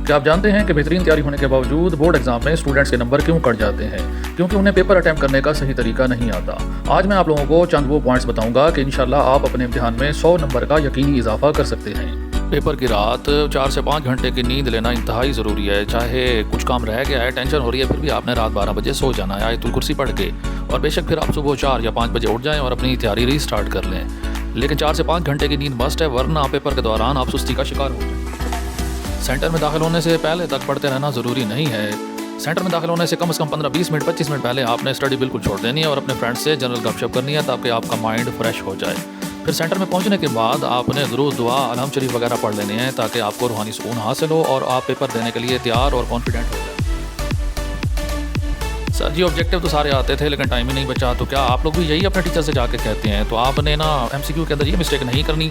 क्या आप जानते हैं कि बेहतरीन तैयारी होने के बावजूद बोर्ड एग्जाम में स्टूडेंट्स के नंबर क्यों कट जाते हैं? क्योंकि उन्हें पेपर अटैम्प्ट करने का सही तरीका नहीं आता। आज मैं आप लोगों को चंद वो पॉइंट्स बताऊंगा कि इंशाल्लाह आप अपने इम्तिहान में 100 नंबर का यकीनी इजाफा कर सकते हैं। पेपर की रात 4 से 5 घंटे की नींद लेना इंतहाई ज़रूरी है। चाहे कुछ काम रह गया है, टेंशन हो रही है, फिर भी आपने रात 12 बजे सो जाना है आयतुल कुर्सी पढ़ के, और बेशक फिर आप सुबह 4 या 5 बजे उठ जाएं और अपनी तैयारी रीस्टार्ट कर लें। लेकिन 4 से 5 घंटे की नींद मस्ट है, वरना पेपर के दौरान आप सुस्ती का शिकार हो जाएं। सेंटर में दाखिल होने से पहले तक पढ़ते रहना ज़रूरी नहीं है। सेंटर में दाखिल होने से कम 15-20 मिनट 25 मिनट पहले आपने स्टडी बिल्कुल छोड़ देनी है और अपने फ्रेंड्स से जनरल गपशप करनी है, ताकि आपका माइंड फ्रेश हो जाए। फिर सेंटर में पहुंचने के बाद आपने दुरूद, दुआ, अलहम शरीफ वगैरह पढ़ लेने हैं, ताकि आपको रूहानी सुकून हासिल हो और आप पेपर देने के लिए तैयार और कॉन्फिडेंट हो जाए। सर जी, ऑब्जेक्टिव तो सारे आते थे लेकिन टाइम ही नहीं बचा, तो क्या आप लोग भी यही अपने टीचर से जाके कहते हैं? तो आपने ना MCQ के अंदर ये मिस्टेक नहीं करनी।